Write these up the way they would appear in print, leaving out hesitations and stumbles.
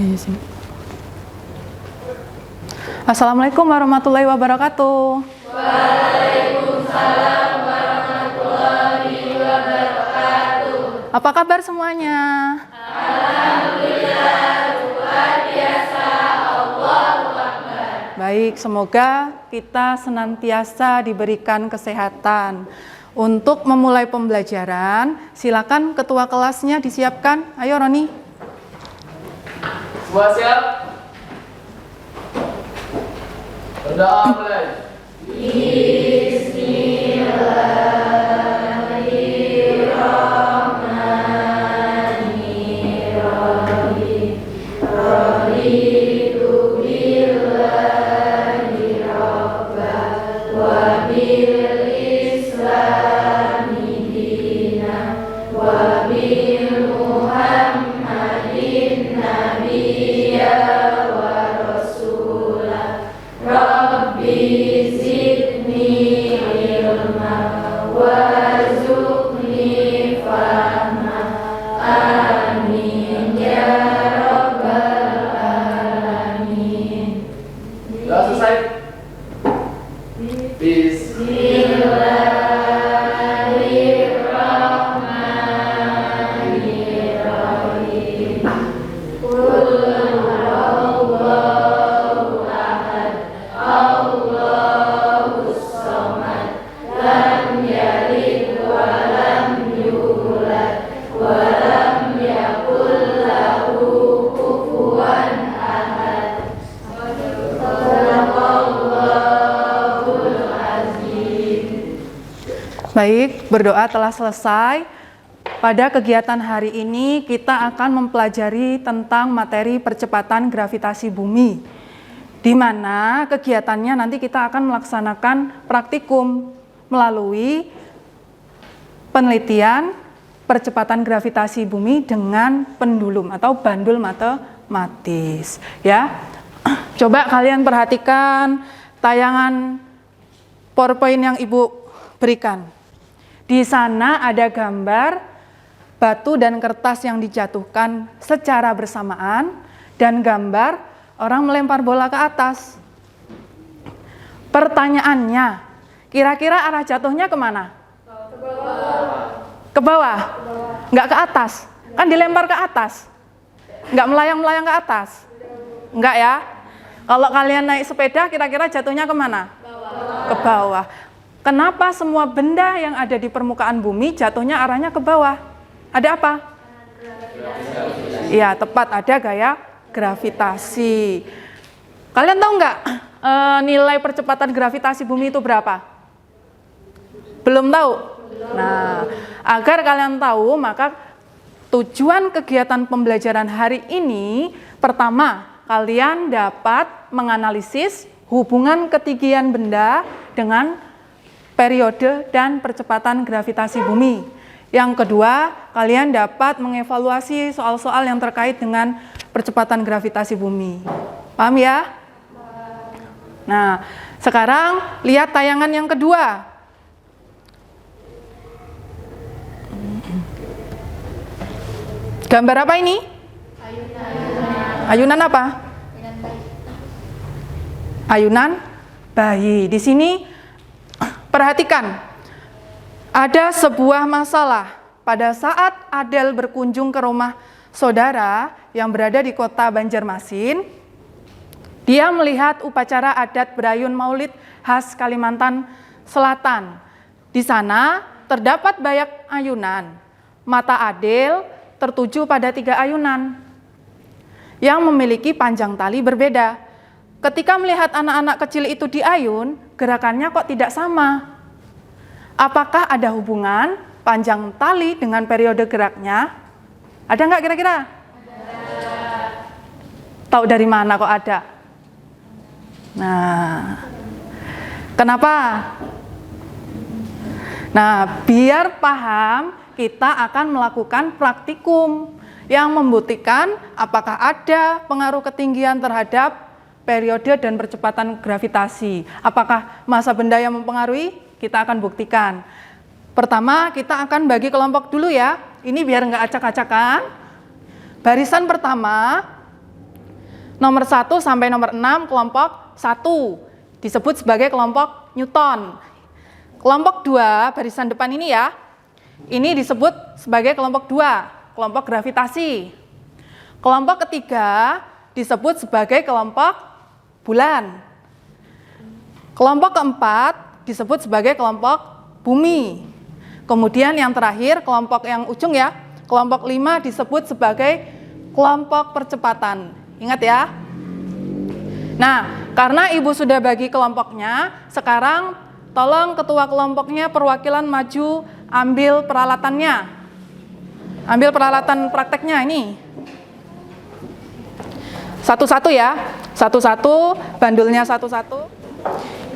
Di sini. Assalamualaikum warahmatullahi wabarakatuh. Waalaikumsalam warahmatullahi wabarakatuh. Apa kabar semuanya? Alhamdulillah, luar biasa, Allahu Akbar. Baik, semoga kita senantiasa diberikan kesehatan. Untuk memulai pembelajaran, silakan ketua kelasnya disiapkan. Ayo Roni. Semua siap? Berdoa mulai. Bismillahirrahmanirrahim. Raditu billahi rabban wa bil islami dinan wa bil Muhammadin nabiyya wa rasulah. Rabbi zidni ilma warzuqni fahma. Amin ya rabbal alamin. Sudah selesai? Bismillahirrahmanirrahim. Qul huwallahu ahad, Allahus samad, lam yalid wa lam yulad wa lam yakul lahu kufuwan ahad. Shadaqallahul azim. Baik, berdoa telah selesai. Pada kegiatan hari ini kita akan mempelajari tentang materi percepatan gravitasi bumi, di mana kegiatannya nanti kita akan melaksanakan praktikum melalui penelitian percepatan gravitasi bumi dengan pendulum atau bandul matematis. Ya, coba kalian perhatikan tayangan PowerPoint yang Ibu berikan. Di sana ada gambar batu dan kertas yang dijatuhkan secara bersamaan dan gambar orang melempar bola ke atas. Pertanyaannya, kira-kira arah jatuhnya kemana? Ke bawah? Nggak ke atas? Kan dilempar ke atas? Nggak melayang-melayang ke atas? Nggak ya? Kalau kalian naik sepeda, kira-kira jatuhnya kemana? Ke bawah. Kenapa semua benda yang ada di permukaan bumi jatuhnya arahnya ke bawah? Ada apa? Iya, tepat, ada gaya gravitasi. Kalian tahu nggak nilai percepatan gravitasi bumi itu berapa? Belum tahu? Nah, agar kalian tahu, maka tujuan kegiatan pembelajaran hari ini, pertama, kalian dapat menganalisis hubungan ketinggian benda dengan periode dan percepatan gravitasi bumi. Yang kedua, kalian dapat mengevaluasi soal-soal yang terkait dengan percepatan gravitasi bumi. Paham ya? Nah, sekarang lihat tayangan yang kedua. Gambar apa ini? Ayunan apa? Ayunan bayi. Di sini perhatikan. Ada sebuah masalah pada saat Adel berkunjung ke rumah saudara yang berada di kota Banjarmasin. Dia melihat upacara adat berayun Maulid khas Kalimantan Selatan. Di sana terdapat banyak ayunan. Mata Adel tertuju pada 3 ayunan yang memiliki panjang tali berbeda. Ketika melihat anak-anak kecil itu diayun, gerakannya kok tidak sama. Apakah ada hubungan panjang tali dengan periode geraknya? Ada nggak kira-kira? Ada. Tahu dari mana kok ada? Nah, kenapa? Nah, biar paham, kita akan melakukan praktikum yang membuktikan apakah ada pengaruh ketinggian terhadap periode dan percepatan gravitasi. Apakah massa benda yang mempengaruhi? Kita akan buktikan. Pertama, kita akan bagi kelompok dulu ya. Ini biar nggak acak-acakan. Barisan pertama, Nomor 1 sampai nomor 6 kelompok 1 disebut sebagai kelompok Newton. Kelompok 2 barisan depan ini ya, ini disebut sebagai kelompok 2, kelompok gravitasi. Kelompok ketiga disebut sebagai kelompok bulan. Kelompok keempat disebut sebagai kelompok bumi. Kemudian yang terakhir, kelompok yang ujung ya, kelompok 5 disebut sebagai kelompok percepatan. Ingat ya. Nah, karena Ibu sudah bagi kelompoknya, sekarang tolong ketua kelompoknya perwakilan maju ambil peralatannya. Ambil peralatan prakteknya ini. Satu-satu ya. Satu-satu, bandulnya satu-satu.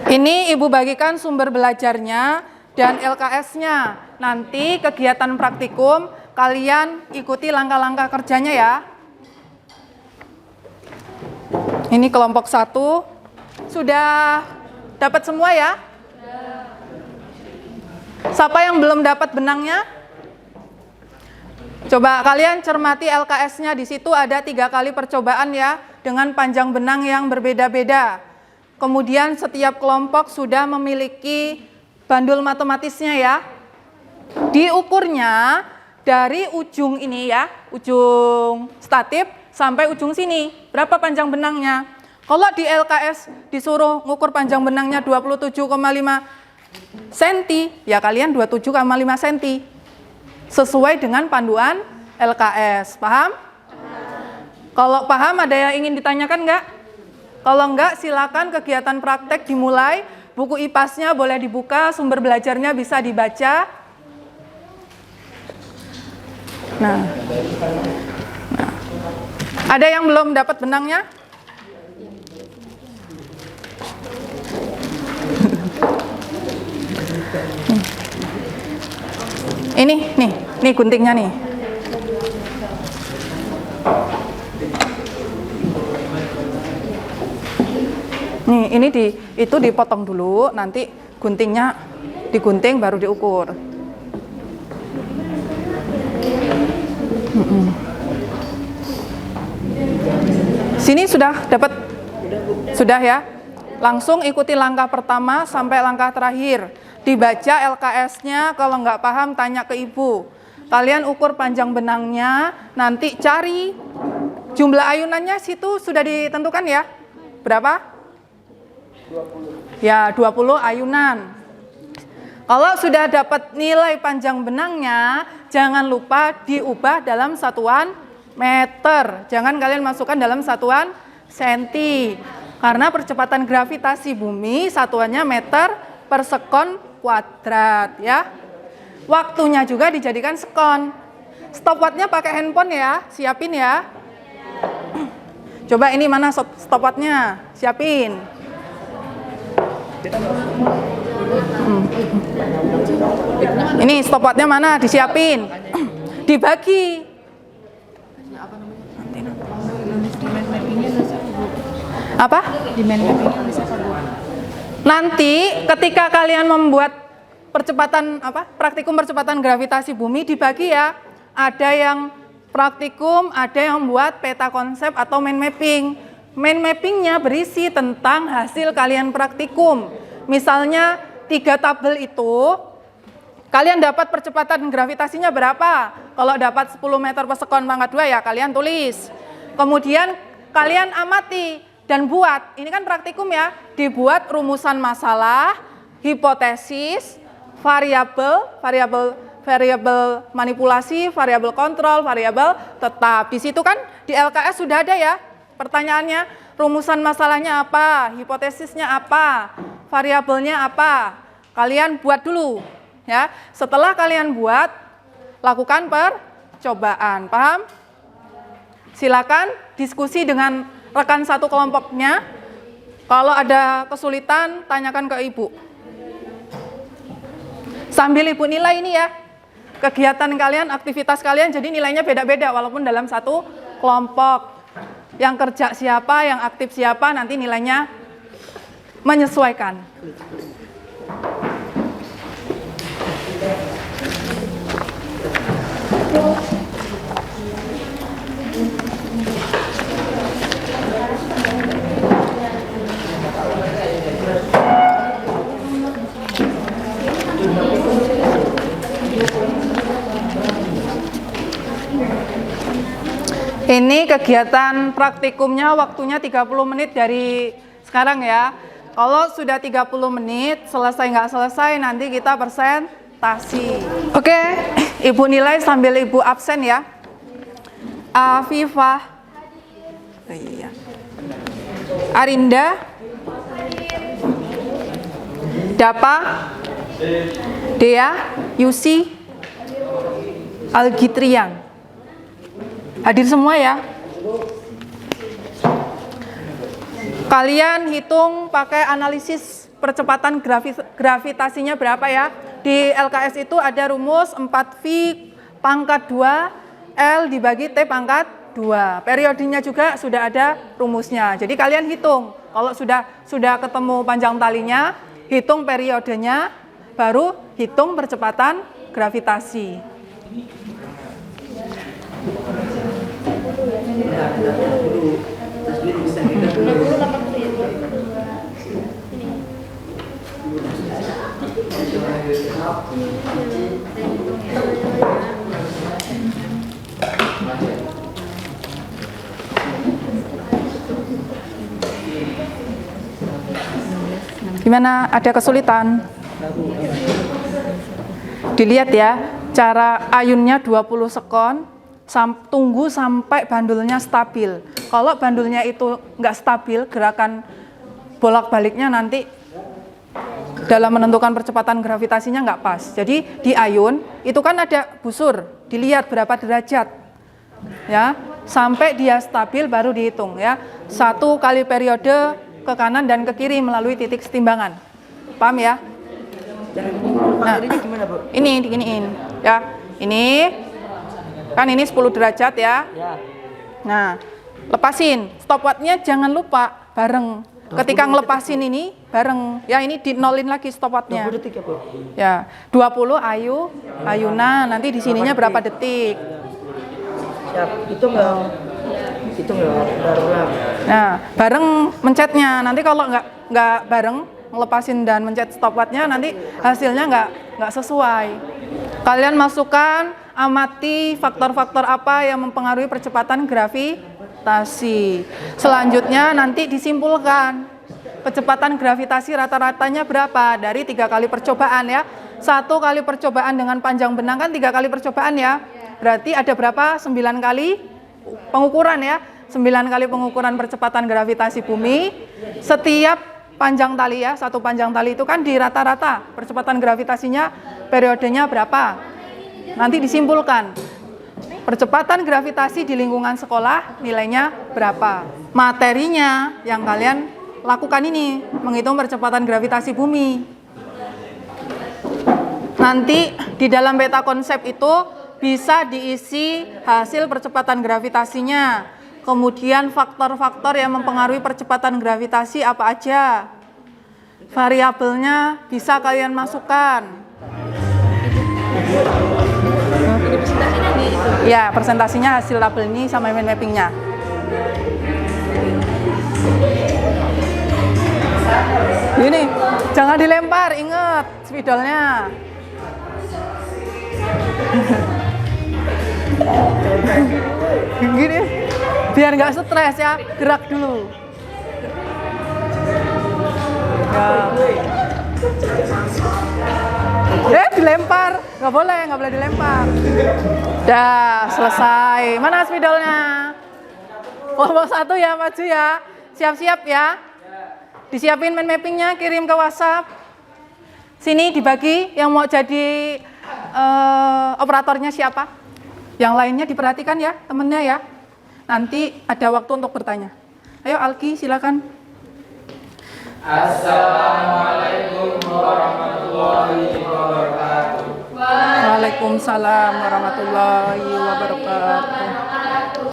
Ini Ibu bagikan sumber belajarnya dan LKS-nya. Nanti kegiatan praktikum kalian ikuti langkah-langkah kerjanya ya. Ini kelompok 1. Sudah dapat semua ya? Siapa yang belum dapat benangnya? Coba kalian cermati LKS-nya, di situ ada 3 kali percobaan ya, dengan panjang benang yang berbeda-beda. Kemudian setiap kelompok sudah memiliki bandul matematisnya ya. Diukurnya dari ujung ini ya, ujung statip sampai ujung sini. Berapa panjang benangnya? Kalau di LKS disuruh ngukur panjang benangnya 27,5 cm, ya kalian 27,5 cm. Sesuai dengan panduan LKS. Paham? Kalau paham ada yang ingin ditanyakan enggak? Kalau enggak silakan kegiatan praktek dimulai. Buku IPAS-nya boleh dibuka, sumber belajarnya bisa dibaca. Nah. Ada yang belum dapat benangnya? Nih guntingnya nih. Nih, ini itu dipotong dulu, nanti guntingnya digunting baru diukur. Sini sudah dapat? Sudah ya? Langsung ikuti langkah pertama sampai langkah terakhir. Dibaca LKS-nya, kalau nggak paham tanya ke ibu. Kalian ukur panjang benangnya, nanti cari jumlah ayunannya, situ sudah ditentukan ya? Berapa? 20. Ya, 20 ayunan. Kalau sudah dapat nilai panjang benangnya, jangan lupa diubah dalam satuan meter. Jangan kalian masukkan dalam satuan senti. Karena percepatan gravitasi bumi satuannya meter per sekon kuadrat ya. Waktunya juga dijadikan sekon. Stopwatchnya pakai handphone ya, siapin ya. Coba ini mana stopwatchnya, siapin. Ini stopwatchnya mana, disiapin. Dibagi. Apa? Nanti ketika kalian membuat praktikum percepatan gravitasi bumi dibagi ya. Ada yang praktikum, ada yang buat peta konsep atau mind mapping. Mind mappingnya berisi tentang hasil kalian praktikum. Misalnya 3 tabel itu, kalian dapat percepatan gravitasinya berapa? Kalau dapat 10 meter per sekon pangkat 2 ya kalian tulis. Kemudian kalian amati dan buat, ini kan praktikum ya, dibuat rumusan masalah, hipotesis, variabel manipulasi, variabel kontrol, variabel tetap. Di situ kan di LKS sudah ada ya pertanyaannya, rumusan masalahnya apa, hipotesisnya apa, variabelnya apa. Kalian buat dulu ya. Setelah kalian buat, lakukan percobaan. Paham? Silakan diskusi dengan rekan satu kelompoknya. Kalau ada kesulitan, tanyakan ke ibu. Sambil ibu nilai ini ya, kegiatan kalian, aktivitas kalian, jadi nilainya beda-beda walaupun dalam satu kelompok. Yang kerja siapa, yang aktif siapa, nanti nilainya menyesuaikan. Ini kegiatan praktikumnya waktunya 30 menit dari sekarang ya. Kalau sudah 30 menit, selesai nggak selesai, nanti kita presentasi. Oke, Ibu nilai sambil Ibu absen ya. Afifah, Arinda, Dapa, Dea, Yusi, Algitriang. Hadir semua ya. Kalian hitung pakai analisis percepatan gravitasinya berapa ya? Di LKS itu ada rumus 4V pangkat 2 L dibagi T pangkat 2. Periodenya juga sudah ada rumusnya. Jadi kalian hitung. Kalau sudah ketemu panjang talinya, hitung periodenya, baru hitung percepatan gravitasi. Gimana? Ada kesulitan? Dilihat ya, cara ayunnya 20 sekon, tunggu sampai bandulnya stabil. Kalau bandulnya itu nggak stabil, gerakan bolak-baliknya nanti dalam menentukan percepatan gravitasinya nggak pas. Jadi di ayun itu kan ada busur, dilihat berapa derajat, ya, sampai dia stabil baru dihitung ya. 1 kali periode ke kanan dan ke kiri melalui titik setimbangan. Paham ya? Nah, ini diginiin ya. Ini kan ini 10 derajat ya. Nah, lepasin. Stopwatchnya jangan lupa bareng. Ketika ngelepasin ini bareng. Ya, ini di nolin lagi stopwatchnya. 20 detik ya, Bu? Ya, 20 ayunan. Nanti di sininya berapa detik? Siap. Hitung ya, barulah. Nah, bareng mencetnya. Nanti kalau nggak bareng ngelepasin dan mencet stopwatchnya, nanti hasilnya nggak sesuai. Kalian masukkan, amati faktor-faktor apa yang mempengaruhi percepatan gravitasi. Selanjutnya nanti disimpulkan percepatan gravitasi rata-ratanya berapa dari 3 kali percobaan ya. 1 kali percobaan dengan panjang benang kan 3 kali percobaan ya. Berarti ada berapa? 9 kali pengukuran ya. 9 kali pengukuran percepatan gravitasi bumi. Setiap panjang tali ya, 1 panjang tali itu kan di rata-rata percepatan gravitasinya periodenya berapa. Nanti disimpulkan percepatan gravitasi di lingkungan sekolah nilainya berapa. Materinya yang kalian lakukan ini, menghitung percepatan gravitasi bumi. Nanti di dalam peta konsep itu bisa diisi hasil percepatan gravitasinya. Kemudian faktor-faktor yang mempengaruhi percepatan gravitasi apa aja. Variabelnya bisa kalian masukkan. Ya, presentasinya hasil tabel ini sama mind mappingnya. Ini, jangan dilempar, ingat spidolnya. Gini, biar nggak stres ya, gerak dulu. Ya. Dilempar, nggak boleh dilempar. Dah, selesai. Mana spidolnya? Kelompok 1 ya, maju ya. Siap-siap ya. Disiapin mind mappingnya, kirim ke WhatsApp. Sini dibagi, yang mau jadi operatornya siapa? Yang lainnya diperhatikan ya, temennya ya. Nanti ada waktu untuk bertanya. Ayo Alki, silakan. Assalamualaikum warahmatullahi wabarakatuh. Waalaikumsalam warahmatullahi wabarakatuh.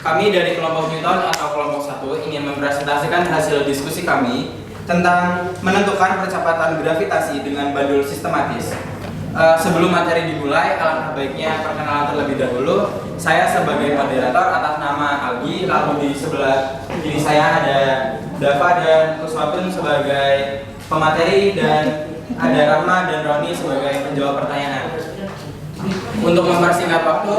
Kami dari kelompok Newton atau kelompok 1 ingin mempresentasikan hasil diskusi kami tentang menentukan percepatan gravitasi dengan bandul sistematis. Sebelum materi dimulai, alangkah baiknya perkenalan terlebih dahulu. Saya sebagai moderator atas nama Algi, lalu di sebelah kiri saya ada Dava dan Kuswapun sebagai pemateri, dan ada Rahma dan Roni sebagai penjawab pertanyaan. Untuk mempersingkat waktu,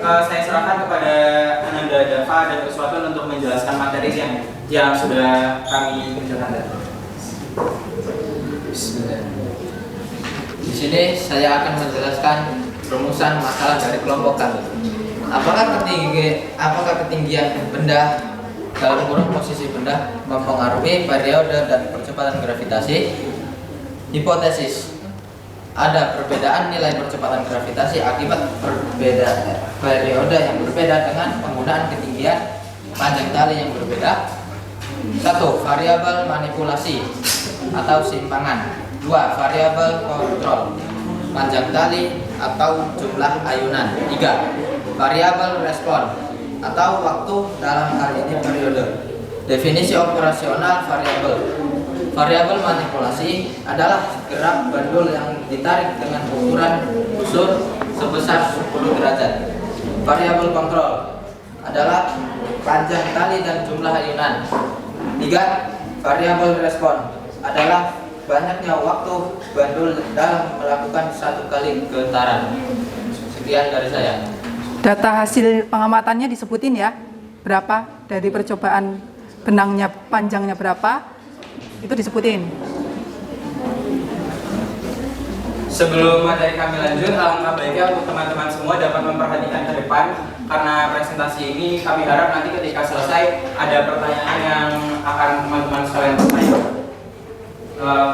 saya serahkan kepada Ananda Dava dan Uswatun untuk menjelaskan materi yang sudah kami kerjakan. Bismillah. Di sini saya akan menjelaskan rumusan masalah dari kelompok kami. Apakah ketinggian benda dalam kurung posisi benda mempengaruhi periode dan percepatan gravitasi? Hipotesis: ada perbedaan nilai percepatan gravitasi akibat perbedaan periode yang berbeda dengan penggunaan ketinggian panjang tali yang berbeda. 1. Variabel manipulasi atau simpangan. 2. Variabel kontrol, panjang tali atau jumlah ayunan. 3. Variabel respon atau waktu, dalam hal ini periode. Definisi operasional variabel. Variabel manipulasi adalah gerak bandul yang ditarik dengan ukuran busur sebesar 10 derajat. Variabel kontrol adalah panjang tali dan jumlah ayunan. 3. Variabel respon adalah banyaknya waktu bandul dalam melakukan satu kali getaran. Sekian dari saya. Data hasil pengamatannya disebutin ya, berapa dari percobaan benangnya, panjangnya berapa, itu disebutin. Sebelum materi kami lanjut, alangkah baiknya untuk teman-teman semua dapat memperhatikan ke depan, karena presentasi ini kami harap nanti ketika selesai ada pertanyaan yang akan teman-teman sekalian bertanya.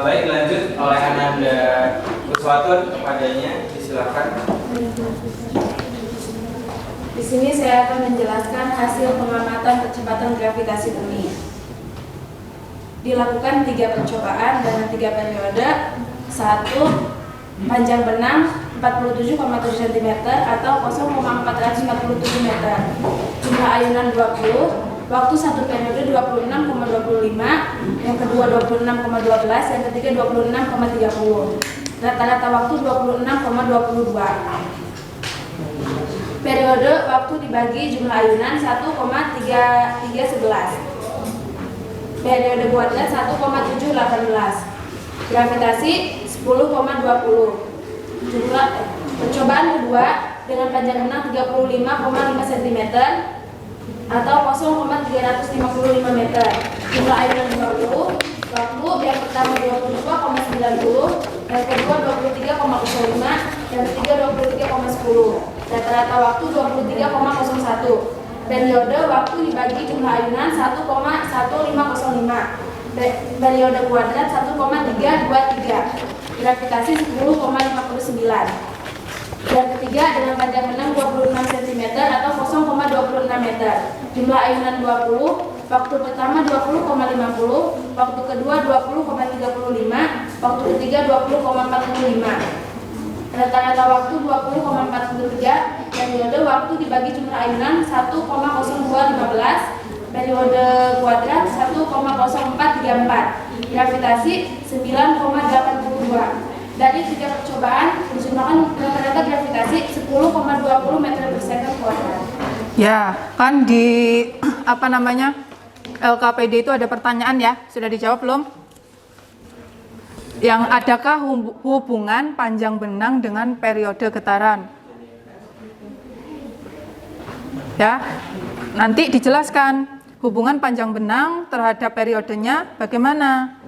Baik, lanjut oleh Ananda Uswatun kepadanya, disilakan. Di sini saya akan menjelaskan hasil pengamatan percepatan gravitasi bumi. Dilakukan 3 percobaan dengan 3 periode. 1. Panjang benang 47,7 cm atau 0,447 meter. Jumlah ayunan 20. Waktu 1 periode 26,25. Yang kedua 26,12. Yang ketiga 26,30. Rata-rata waktu 26,22. Periode waktu dibagi jumlah ayunan 1,3311. Periode kuadrat 1,718. Gravitasi 10,20. Jumlah percobaan kedua dengan panjang benang 35,5 cm atau 0,355 meter. Jumlah ayunan 20. Waktu yang pertama 22,90, yang kedua 23,05, yang ketiga 23,10. Rata-rata waktu 23,01. Periode waktu dibagi jumlah ayunan 1,1505. Periode kuadrat 1,323. Gravitasi 10,59. Dan ketiga dengan panjang benang 26 cm atau 0,26 meter. Jumlah ayunan 20. Waktu pertama 20,50, waktu kedua 20,35, waktu ketiga 20,45. Rata-rata waktu 20,43. Periode waktu dibagi jumlah ayunan 1,0215. Periode kuadrat 1,0434. Gravitasi 9,82. Dari 3 percobaan dijumlahkan rata-rata gravitasi 10,20 meter per second kuadrat. Ya, kan di LKPD itu ada pertanyaan ya, sudah dijawab belum? Yang adakah hubungan panjang benang dengan periode getaran? Ya, nanti dijelaskan hubungan panjang benang terhadap periodenya bagaimana.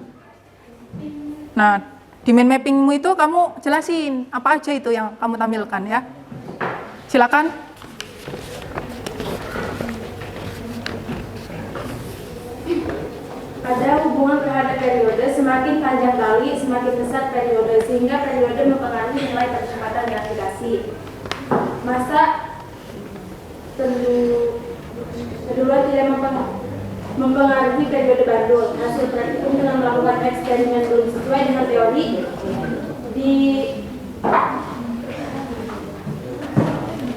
Nah, di mind mappingmu itu kamu jelasin apa aja itu yang kamu tampilkan ya. Silakan. Ada hubungan terhadap periode, semakin panjang tali, semakin besar periode, sehingga periode mempengaruhi nilai percepatan gravitasi. Masa kedua tidak mempengaruhi periode bandul. Hasil praktikum dengan melakukan eksperimen belum sesuai dengan teori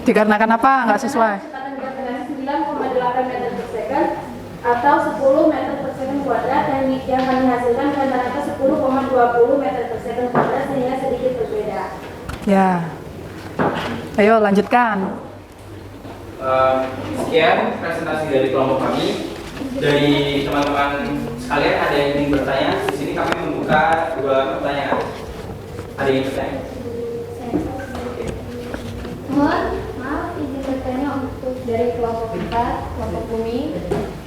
Dikarenakan apa nggak sesuai? Kecepatan gravitasi 9,8 meter per second atau 10 meter per second kuadrat, yang kami hasilkan rata-rata 10,20 meter per second kuadrat, sehingga sedikit berbeda. Ya. Ayo lanjutkan. Sekian presentasi dari kelompok kami. Dari teman-teman sekalian ada yang ingin bertanya? Di sini kami membuka 2 pertanyaan. Ada yang bertanya? Mohon maaf izin bertanya, dari kelompok 4, kelompok bumi,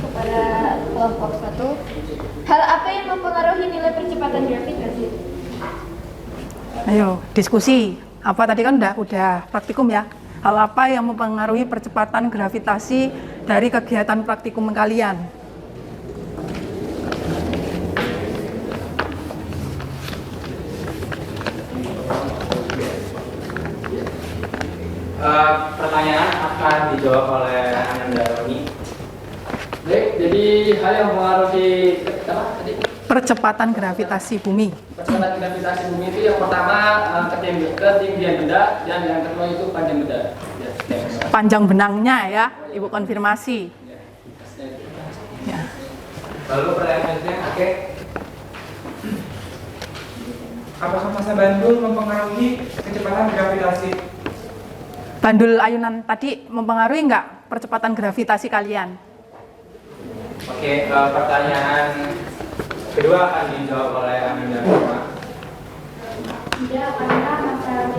kepada kelompok 1. Hal apa yang mempengaruhi nilai percepatan gravitasi? Ayo, diskusi. Apa tadi kan udah praktikum ya? Hal apa yang mempengaruhi percepatan gravitasi dari kegiatan praktikum kalian? Pertanyaan akan dijawab oleh Ananda Roni. Baik, jadi hal yang mempengaruhi apa tadi? Percepatan gravitasi bumi. Percepatan gravitasi bumi itu yang pertama ketinggian benda, dan yang kedua itu panjang benda. Ya, Panjang benangnya ya, Ibu konfirmasi. Ya. Lalu pertanyaan selanjutnya, oke. Apakah massa bandul mempengaruhi kecepatan gravitasi? Bandul ayunan tadi mempengaruhi nggak percepatan gravitasi kalian? Oke, pertanyaan kedua akan dijawab oleh Ananda Roma. Tidak, karena massa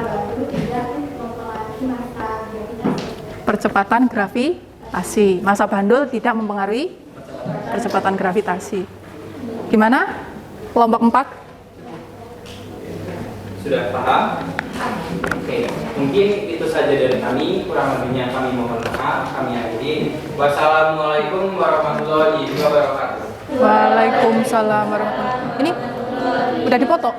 bandul tidak mempengaruhi massa gravitasi. Percepatan gravitasi. Massa bandul tidak mempengaruhi percepatan gravitasi. Gimana? Kelompok 4? Sudah paham? Oke, mungkin itu saja dari kami. Kurang lebihnya kami mohon maaf. Kami akhiri. Wassalamualaikum warahmatullahi wabarakatuh. Waalaikumsalam warahmatullahi wabarakatuh. Ini udah dipoto?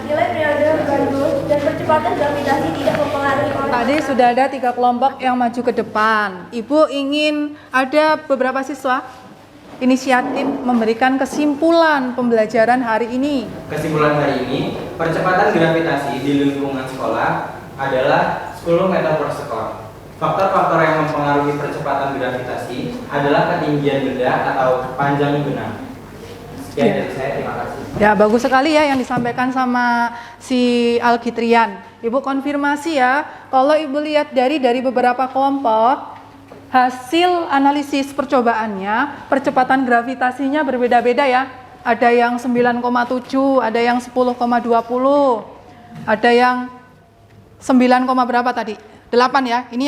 Nilai periode bandul dan percepatan gravitasi tidak mempengaruhi Tadi sudah ada 3 kelompok yang maju ke depan. Ibu ingin ada beberapa siswa inisiatif memberikan kesimpulan pembelajaran hari ini. Kesimpulan hari ini, percepatan gravitasi di lingkungan sekolah adalah 10 meter per sekon. Faktor-faktor yang mempengaruhi percepatan gravitasi adalah ketinggian benda atau panjang benang. Sekian dari saya, terima kasih. Ya, bagus sekali ya yang disampaikan sama si Alkitrian. Ibu konfirmasi ya, kalau Ibu lihat dari beberapa kelompok, hasil analisis percobaannya, percepatan gravitasinya berbeda-beda ya. Ada yang 9,7, ada yang 10,20, ada yang 9, berapa tadi? 8 ya. Ini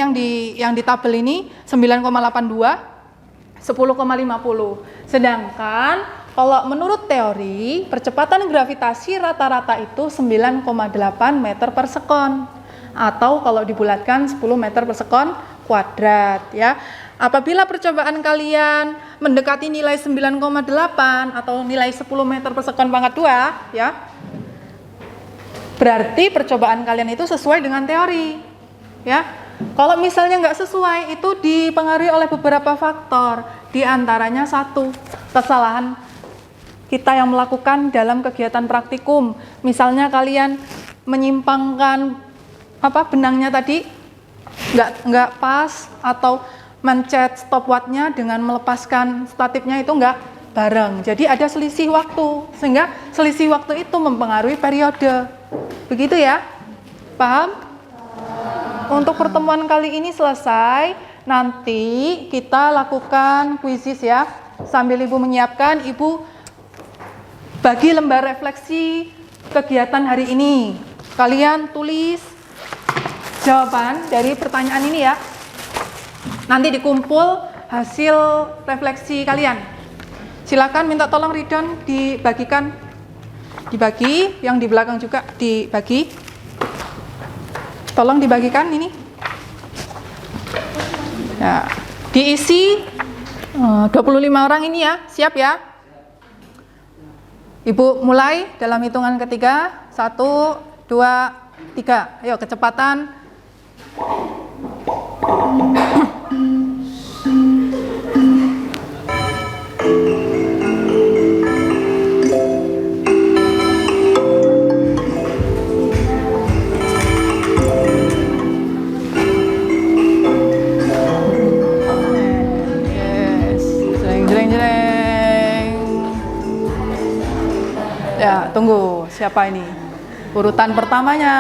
yang di tabel ini 9,82, 10,50. Sedangkan kalau menurut teori, percepatan gravitasi rata-rata itu 9,8 meter per sekon. Atau kalau dibulatkan 10 meter per sekon kuadrat ya. Apabila percobaan kalian mendekati nilai 9,8 atau nilai 10 meter per sekon pangkat 2 ya, berarti percobaan kalian itu sesuai dengan teori ya. Kalau misalnya nggak sesuai, itu dipengaruhi oleh beberapa faktor, di antaranya satu, kesalahan kita yang melakukan dalam kegiatan praktikum. Misalnya kalian menyimpangkan benangnya tadi nggak pas, atau mencet stopwatchnya dengan melepaskan statifnya itu nggak bareng. Jadi ada selisih waktu, sehingga selisih waktu itu mempengaruhi periode. Begitu ya? Paham? Untuk pertemuan kali ini selesai. Nanti kita lakukan kuisis ya. Sambil Ibu menyiapkan, Ibu bagi lembar refleksi kegiatan hari ini. Kalian tulis jawaban dari pertanyaan ini ya. Nanti dikumpul hasil refleksi kalian. Silakan minta tolong Ridwan dibagikan. Dibagi, yang di belakang juga dibagi. Tolong dibagikan ini. Ya, diisi 25 orang ini ya. Siap ya? Ibu mulai dalam hitungan ketiga. 1, 2, 3. Ayo kecepatan. Ya, tunggu. Siapa ini? Urutan pertamanya.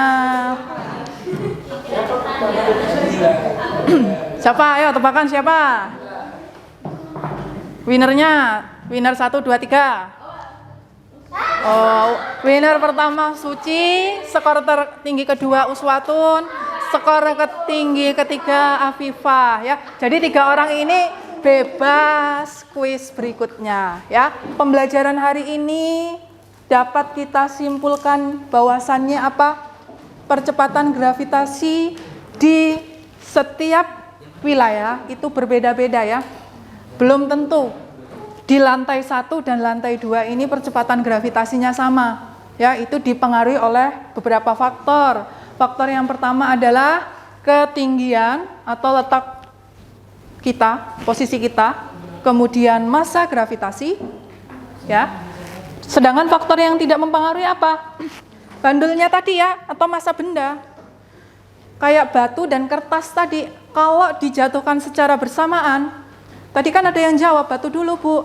Siapa? Ayo tebakan siapa? Winernya. Winner 1, 2, 3. Oh, winner pertama Suci, skor tertinggi kedua Uswatun, skor tertinggi ketiga Afifah ya. Jadi 3 orang ini bebas kuis berikutnya ya. Pembelajaran hari ini dapat kita simpulkan bahwasannya apa? Percepatan gravitasi di setiap wilayah itu berbeda-beda ya. Belum tentu di lantai 1 dan lantai 2 ini percepatan gravitasinya sama. Ya, itu dipengaruhi oleh beberapa faktor. Faktor yang pertama adalah ketinggian atau letak kita, posisi kita, kemudian massa gravitasi, ya. Sedangkan faktor yang tidak mempengaruhi apa? Bandulnya tadi ya, atau massa benda. Kayak batu dan kertas tadi, kalau dijatuhkan secara bersamaan, tadi kan ada yang jawab batu dulu Bu.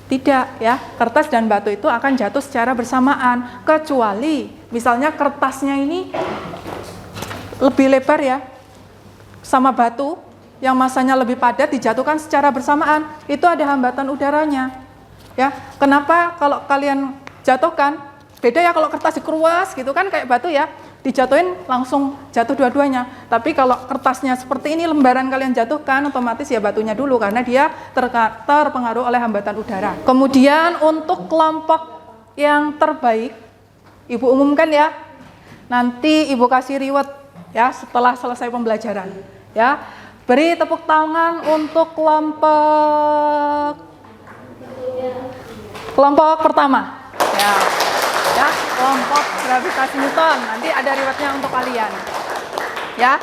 Tidak ya, kertas dan batu itu akan jatuh secara bersamaan, kecuali misalnya kertasnya ini lebih lebar ya, sama batu yang masanya lebih padat dijatuhkan secara bersamaan, itu ada hambatan udaranya. Ya, kenapa kalau kalian jatuhkan beda ya, kalau kertas dikeruas gitu kan kayak batu ya, dijatuhin langsung jatuh dua-duanya. Tapi kalau kertasnya seperti ini, lembaran kalian jatuhkan, otomatis ya batunya dulu karena dia terpengaruh oleh hambatan udara. Kemudian untuk kelompok yang terbaik, Ibu umumkan ya. Nanti Ibu kasih reward ya setelah selesai pembelajaran. Ya, beri tepuk tangan untuk kelompok pertama. Ya, kelompok gravitasi Newton. Nanti ada rewardnya untuk kalian. Ya,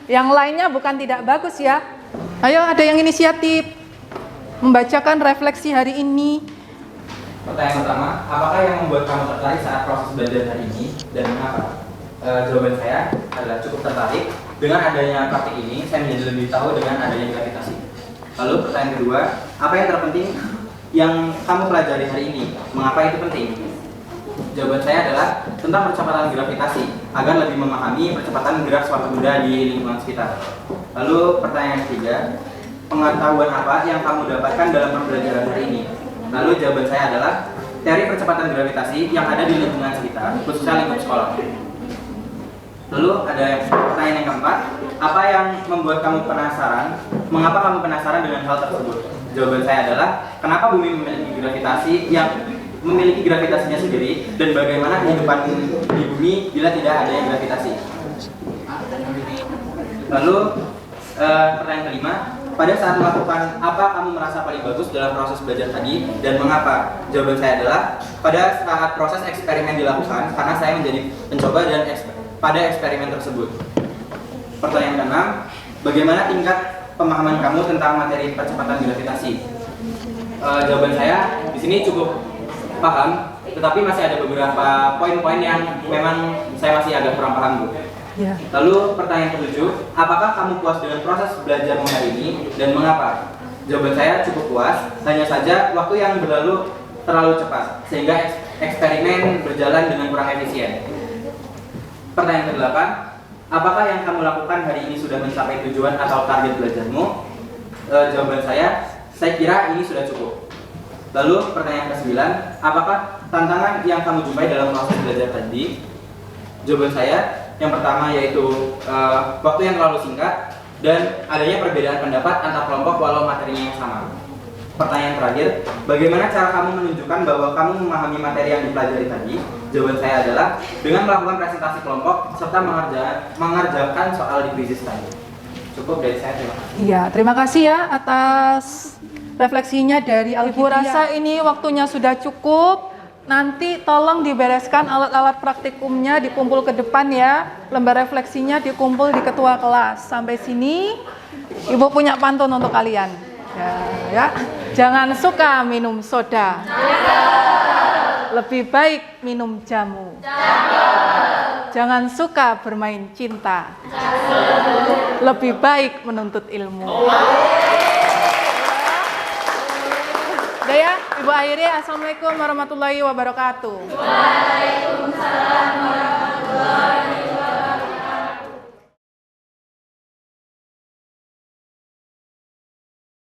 yang lainnya bukan tidak bagus ya. Ayo, ada yang inisiatif membacakan refleksi hari ini. Pertanyaan pertama, apakah yang membuat kamu tertarik saat proses belajar hari ini dan mengapa? Jawaban saya adalah cukup tertarik. Dengan adanya praktik ini, saya menjadi lebih tahu dengan adanya gravitasi. Lalu pertanyaan kedua, apa yang terpenting yang kamu pelajari hari ini? Mengapa itu penting? Jawaban saya adalah tentang percepatan gravitasi agar lebih memahami percepatan gerak suatu benda di lingkungan sekitar. Lalu pertanyaan ketiga, pengetahuan apa yang kamu dapatkan dalam pembelajaran hari ini? Lalu jawaban saya adalah teori percepatan gravitasi yang ada di lingkungan sekitar, khususnya lingkup sekolah. Lalu ada pertanyaan yang keempat, apa yang membuat kamu penasaran? Mengapa kamu penasaran dengan hal tersebut? Jawaban saya adalah kenapa bumi memiliki gravitasinya sendiri dan bagaimana kehidupan di bumi bila tidak adanya gravitasi. Lalu pertanyaan kelima, pada saat melakukan apa kamu merasa paling bagus dalam proses belajar tadi dan mengapa? Jawaban saya adalah pada saat proses eksperimen dilakukan karena saya menjadi pencoba dan pada eksperimen tersebut. Pertanyaan keenam, bagaimana tingkat pemahaman kamu tentang materi percepatan gravitasi? Jawaban saya di sini cukup paham, tetapi masih ada beberapa poin-poin yang memang saya masih agak kurang paham, Bu. Ya. Lalu pertanyaan ketujuh, apakah kamu puas dengan proses belajar hari ini dan mengapa? Jawaban saya cukup puas, hanya saja waktu yang berlalu terlalu cepat sehingga eksperimen berjalan dengan kurang efisien. Pertanyaan kedelapan, apakah yang kamu lakukan hari ini sudah mencapai tujuan atau target belajarmu? Jawaban saya kira ini sudah cukup. Lalu pertanyaan ke-9, apakah tantangan yang kamu jumpai dalam proses belajar tadi? Jawaban saya yang pertama yaitu waktu yang terlalu singkat dan adanya perbedaan pendapat antar kelompok walau materinya yang sama. Pertanyaan terakhir, bagaimana cara kamu menunjukkan bahwa kamu memahami materi yang dipelajari tadi? Jawaban saya adalah dengan melakukan presentasi kelompok serta mengerjakan soal di quizzes tadi. Cukup dari saya, terima kasih. Iya, terima kasih ya atas refleksinya dari Ibu. Rasa ini waktunya sudah cukup. Nanti tolong dibereskan alat-alat praktikumnya, dikumpul ke depan ya. Lembar refleksinya dikumpul di ketua kelas. Sampai sini Ibu punya pantun untuk kalian. Ya. Jangan suka minum soda. Lebih baik minum jamu. Jangan suka bermain cinta. Lebih baik menuntut ilmu. Udah ya, Ibu akhiri. Assalamualaikum warahmatullahi wabarakatuh. Waalaikumsalam warahmatullahi wabarakatuh.